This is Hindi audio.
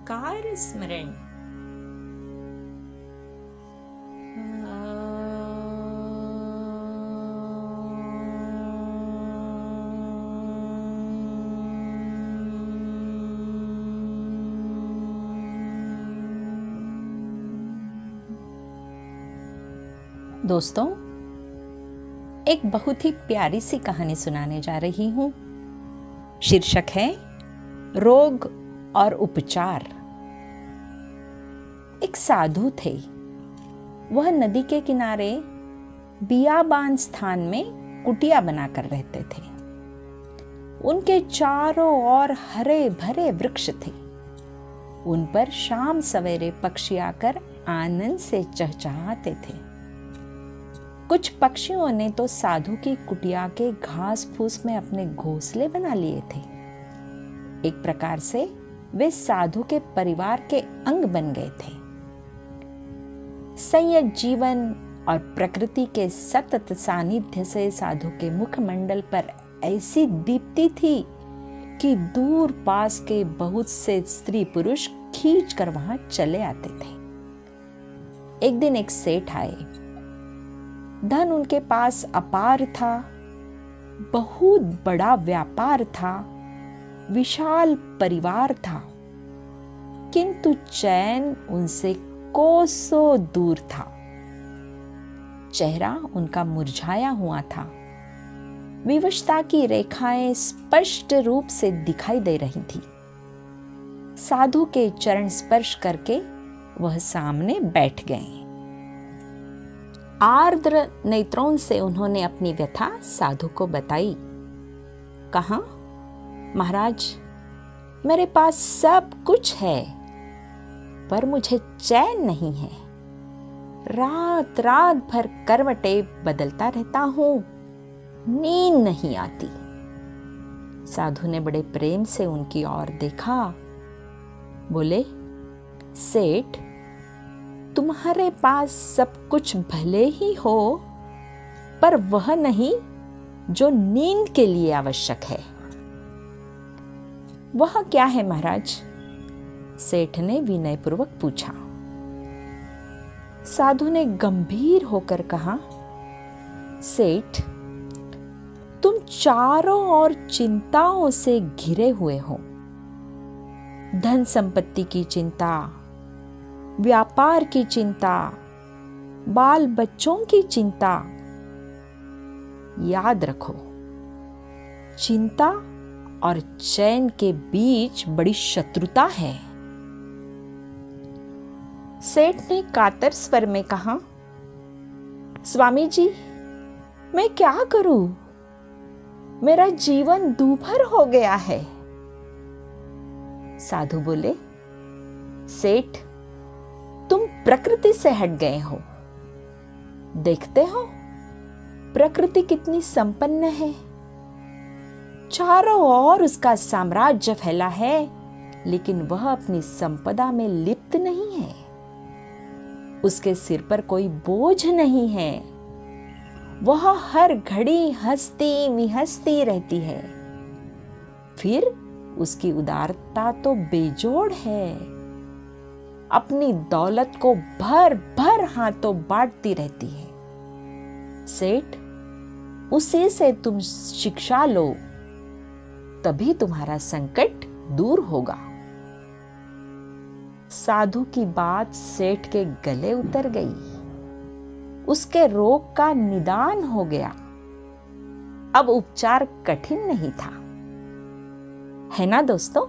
ओंकार स्मरण। दोस्तों, एक बहुत ही प्यारी सी कहानी सुनाने जा रही हूँ। शीर्षक है रोग और उपचार। एक साधु थे। वह नदी के किनारे बियाबान स्थान में कुटिया बनाकर रहते थे। उनके चारों ओर हरे भरे वृक्ष थे। उन पर शाम सवेरे पक्षी आकर आनंद से चहचहाते थे। कुछ पक्षियों ने तो साधु की कुटिया के घास फूस में अपने घोंसले बना लिए थे। एक प्रकार से वे साधु के परिवार के अंग बन गए थे। संयत जीवन और प्रकृति के सतत सानिध्य से साधु के मुखमंडल पर ऐसी दीप्ति थी कि दूर पास के बहुत से स्त्री पुरुष खींच कर वहां चले आते थे। एक दिन एक सेठ आए। धन उनके पास अपार था, बहुत बड़ा व्यापार था, विशाल परिवार था, किंतु चैन उनसे कोसों दूर था। चेहरा उनका मुरझाया हुआ था। विवशता की रेखाएं स्पष्ट रूप से दिखाई दे रही थी। साधु के चरण स्पर्श करके वह सामने बैठ गए। आर्द्र नेत्रों से उन्होंने अपनी व्यथा साधु को बताई। कहा, महाराज, मेरे पास सब कुछ है, पर मुझे चैन नहीं है। रात रात भर करवटें बदलता रहता हूं, नींद नहीं आती। साधु ने बड़े प्रेम से उनकी ओर देखा। बोले, सेठ, तुम्हारे पास सब कुछ भले ही हो, पर वह नहीं जो नींद के लिए आवश्यक है। वह क्या है महाराज? सेठ ने विनयपूर्वक पूछा। साधु ने गंभीर होकर कहा, सेठ, तुम चारों ओर चिंताओं से घिरे हुए हो। धन संपत्ति की चिंता, व्यापार की चिंता, बाल बच्चों की चिंता। याद रखो, चिंता और चैन के बीच बड़ी शत्रुता है। सेठ ने कातर स्वर में कहा, स्वामी जी, मैं क्या करूं? मेरा जीवन दूभर हो गया है। साधु बोले, सेठ, तुम प्रकृति से हट गए हो। देखते हो प्रकृति कितनी संपन्न है। चारों ओर उसका साम्राज्य फैला है, लेकिन वह अपनी संपदा में लिप्त नहीं है। उसके सिर पर कोई बोझ नहीं है। वह हर घड़ी हंसती विहंसती रहती है। फिर उसकी उदारता तो बेजोड़ है। अपनी दौलत को भर भर हाथों बांटती रहती है। सेठ, उसी से तुम शिक्षा लो, तभी तुम्हारा संकट दूर होगा। साधु की बात सेठ के गले उतर गई। उसके रोग का निदान हो गया। अब उपचार कठिन नहीं था, है ना दोस्तों?